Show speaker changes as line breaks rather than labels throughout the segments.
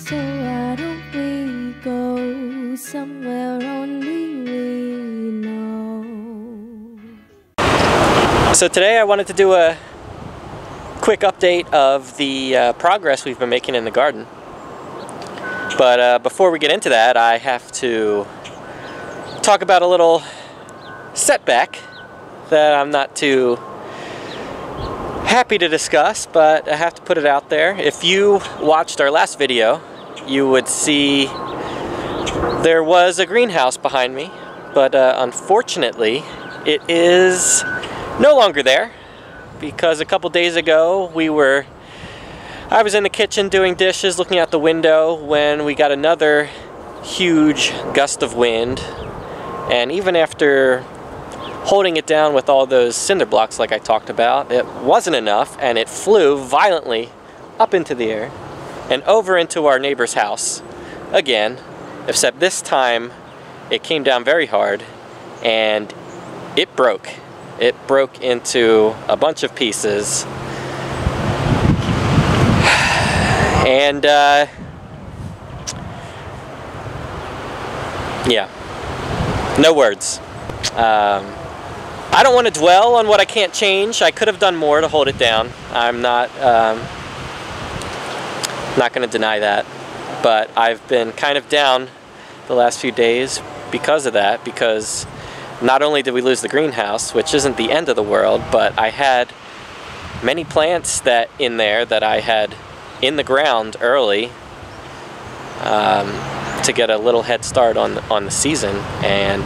So why don't we go somewhere only we know?
So today I wanted to do a quick update of the progress we've been making in the garden. But before we get into that, I have to talk about a little setback that I'm not too happy to discuss, but I have to put it out there. If you watched our last video, you would see there was a greenhouse behind me, but unfortunately it is no longer there, because a couple days ago I was in the kitchen doing dishes, looking out the window, when we got another huge gust of wind, and even after holding it down with all those cinder blocks like I talked about, it wasn't enough, and it flew violently up into the air and over into our neighbor's house again, except this time it came down very hard and it broke. It broke into a bunch of pieces, and yeah, no words. I don't want to dwell on what I can't change. I could have done more to hold it down. I'm not going to deny that. But I've been kind of down the last few days because of that, because not only did we lose the greenhouse, which isn't the end of the world, but I had many plants in there that I had in the ground early to get a little head start on the season, and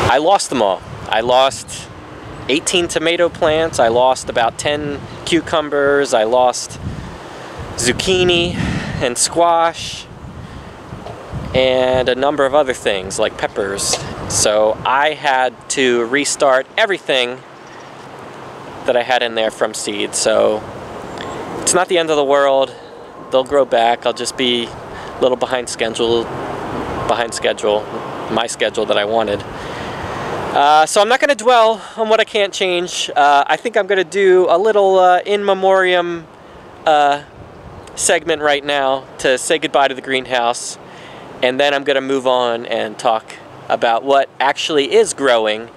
I lost them all. I lost 18 tomato plants, I lost about 10 cucumbers, I lost zucchini and squash, and a number of other things like peppers. So I had to restart everything that I had in there from seed. So it's not the end of the world. They'll grow back. I'll just be a little behind schedule, my schedule that I wanted. So I'm not going to dwell on what I can't change. I think I'm going to do a little in memoriam segment right now to say goodbye to the greenhouse, and then I'm going to move on and talk about what actually is growing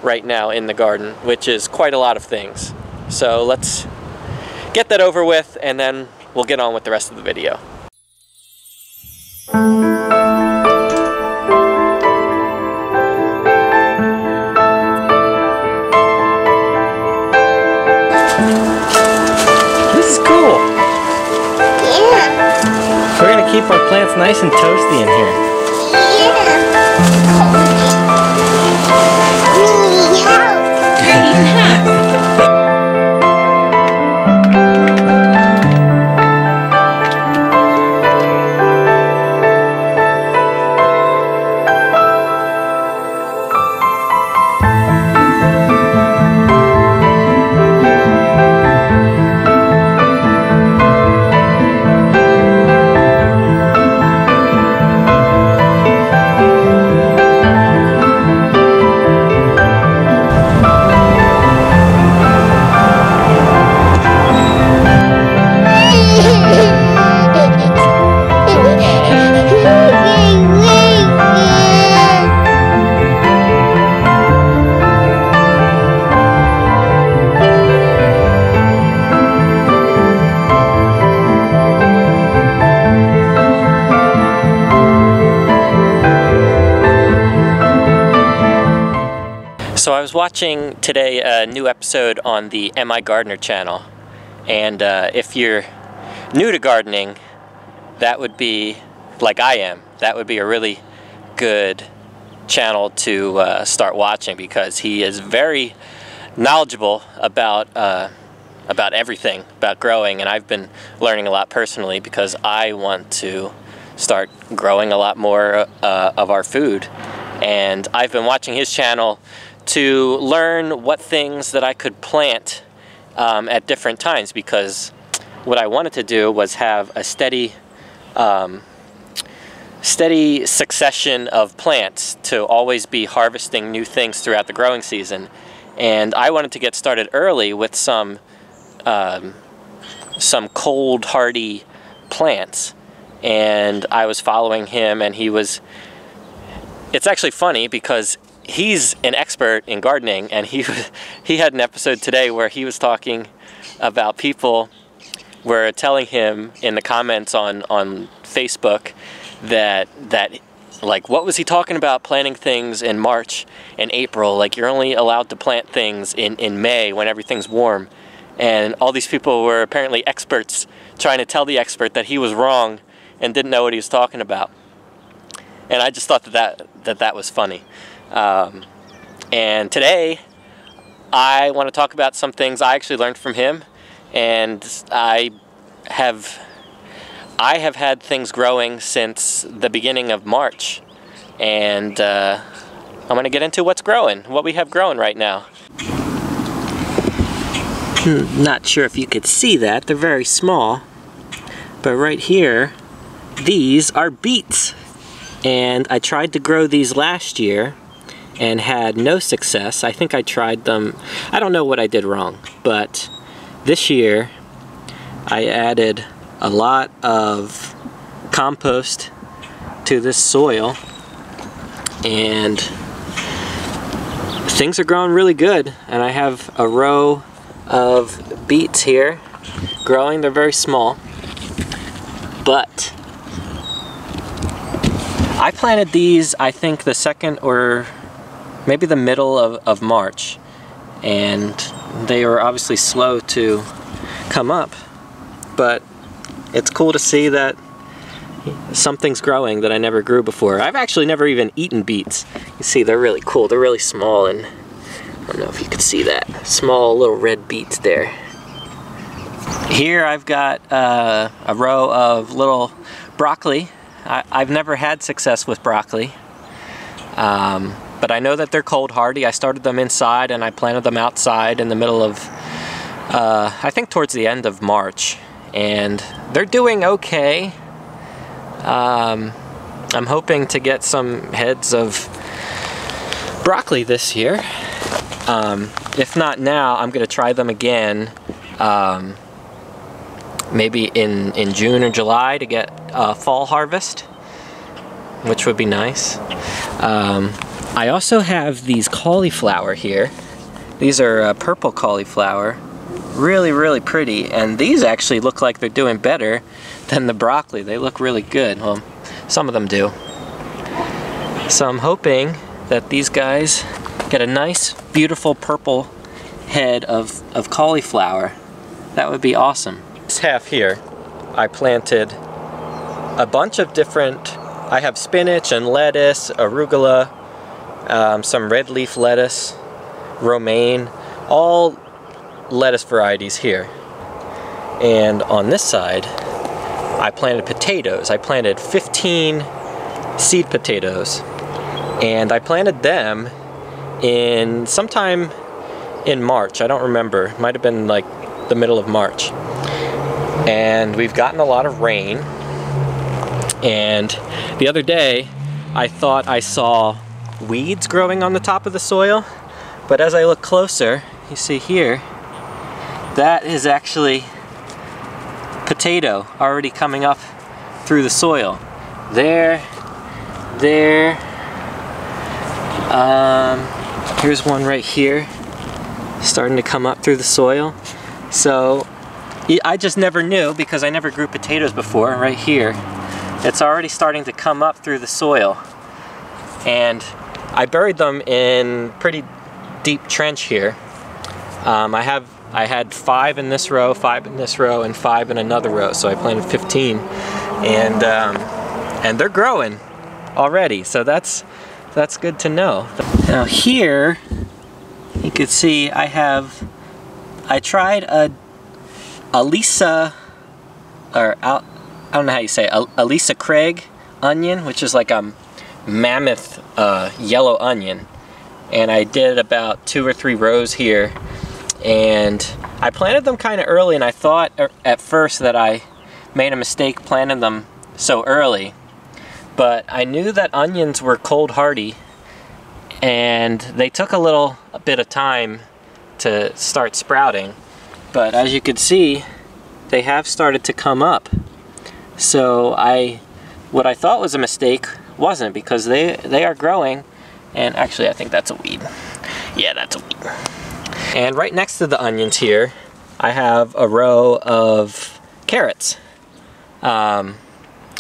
right now in the garden, which is quite a lot of things. So let's get that over with, and then we'll get on with the rest of the video.
We're going to keep our plants nice and toasty in here.
So I was watching today a new episode on the Am I Gardener channel, and if you're new to gardening, that would be, like I am, that would be a really good channel to start watching, because he is very knowledgeable about everything, about growing, and I've been learning a lot personally because I want to start growing a lot more of our food, and I've been watching his channel to learn what things that I could plant at different times, because what I wanted to do was have a steady succession of plants to always be harvesting new things throughout the growing season. And I wanted to get started early with some cold hardy plants, and I was following him, and it's actually funny because he's an expert in gardening, and he had an episode today where he was talking about people were telling him in the comments on Facebook that like, what was he talking about planting things in March and April? Like, you're only allowed to plant things in May when everything's warm. And all these people were apparently experts trying to tell the expert that he was wrong and didn't know what he was talking about. And I just thought that was funny. And today I want to talk about some things I actually learned from him, and I have had things growing since the beginning of March, and I'm going to get into what's growing, what we have growing right now. Not sure if you could see that, they're very small, but right here, these are beets. And I tried to grow these last year and had no success. I think I tried them, I don't know what I did wrong, but this year I added a lot of compost to this soil, and things are growing really good. And I have a row of beets here growing. They're very small, but I planted these, I think, the second or maybe the middle of March, and they were obviously slow to come up, but it's cool to see that something's growing that I never grew before. I've actually never even eaten beets. You see, they're really cool. They're really small, and I don't know if you can see that. Small little red beets there. Here I've got a row of little broccoli. I've never had success with broccoli, but I know that they're cold hardy. I started them inside and I planted them outside in the middle of, I think towards the end of March, and they're doing okay. I'm hoping to get some heads of broccoli this year. If not now, I'm going to try them again, maybe in June or July to get a fall harvest, which would be nice. I also have these cauliflower here. These are purple cauliflower, really, really pretty, and these actually look like they're doing better than the broccoli. They look really good. Well, some of them do. So I'm hoping that these guys get a nice, beautiful purple head of cauliflower. That would be awesome. This half here, I planted a bunch of different, I have spinach and lettuce, arugula, some red leaf lettuce, romaine, all lettuce varieties here. And on this side, I planted potatoes. I planted 15 seed potatoes, and I planted them in sometime in March. I don't remember. It might have been like the middle of March. And we've gotten a lot of rain, and the other day I thought I saw weeds growing on the top of the soil, but as I look closer, you see here, that is actually potato already coming up through the soil. There, here's one right here starting to come up through the soil. So I just never knew, because I never grew potatoes before. Right here, it's already starting to come up through the soil, and I buried them in pretty deep trench here. I had 5 in this row, 5 in this row, and 5 in another row, so I planted 15, and they're growing already, so that's good to know. Now here, you can see I tried a Elisa, or I don't know how you say it, Elisa Craig onion, which is like a mammoth yellow onion, and I did about 2 or 3 rows here, and I planted them kind of early, and I thought at first that I made a mistake planting them so early, but I knew that onions were cold hardy, and they took a bit of time to start sprouting, but as you can see, they have started to come up So what I thought was a mistake wasn't, because they are growing. And actually, I think that's a weed. Yeah, that's a weed. And right next to the onions here, I have a row of carrots. I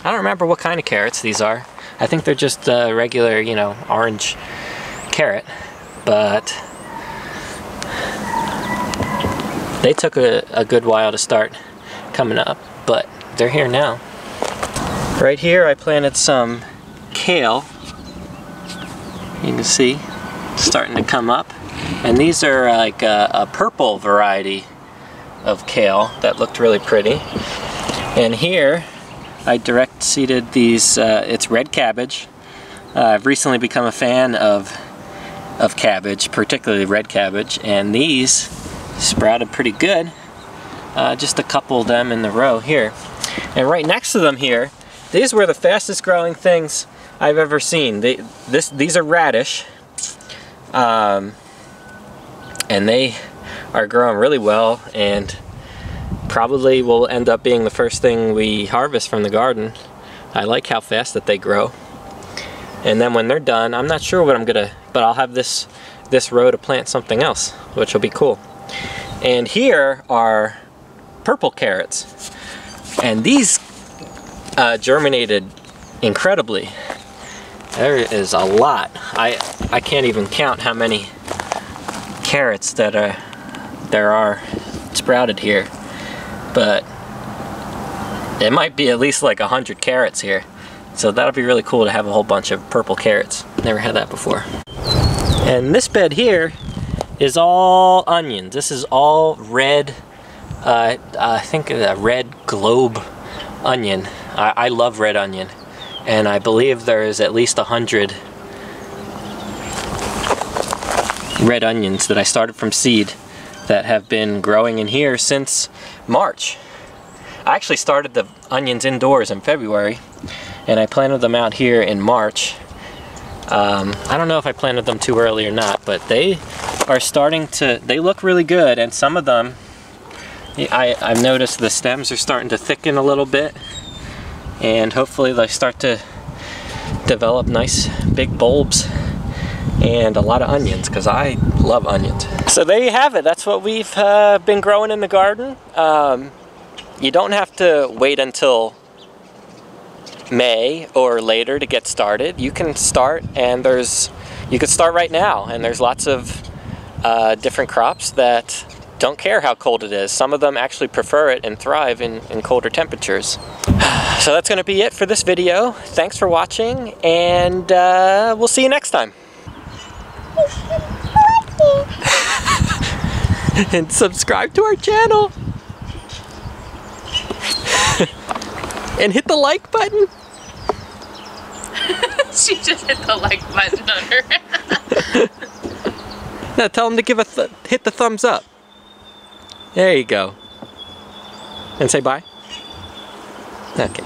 don't remember what kind of carrots these are. I think they're just regular, you know, orange carrot. But they took a good while to start coming up, but they're here now. Right here, I planted some kale. You can see starting to come up, and these are like a purple variety of kale that looked really pretty. And here I direct seeded these, it's red cabbage. I've recently become a fan of cabbage, particularly red cabbage, and these sprouted pretty good. Just a couple of them in the row here. And right next to them here, these were the fastest growing things I've ever seen. These are radish, and they are growing really well, and probably will end up being the first thing we harvest from the garden. I like how fast that they grow. And then when they're done, I'm not sure what I'm gonna, but I'll have this row to plant something else, which will be cool. And here are purple carrots, and these germinated incredibly. There is a lot. I can't even count how many carrots that there are sprouted here, but it might be at least like 100 carrots here. So that'll be really cool to have a whole bunch of purple carrots. Never had that before. And this bed here is all onions. This is all red, I think a red globe onion. I love red onion. And I believe there is at least 100 red onions that I started from seed that have been growing in here since March. I actually started the onions indoors in February, and I planted them out here in March. I don't know if I planted them too early or not, but they are starting to, they look really good, and some of them, I've noticed the stems are starting to thicken a little bit, and hopefully they start to develop nice big bulbs and a lot of onions, because I love onions. So there you have it. That's what we've been growing in the garden. You don't have to wait until May or later to get started. You can start, and you could start right now, and there's lots of different crops that don't care how cold it is. Some of them actually prefer it and thrive in colder temperatures. So that's going to be it for this video. Thanks for watching, and we'll see you next time. And subscribe to our channel. And hit the like button.
She just hit the like button on her.
Now tell them to give hit the thumbs up. There you go. And say bye. Okay.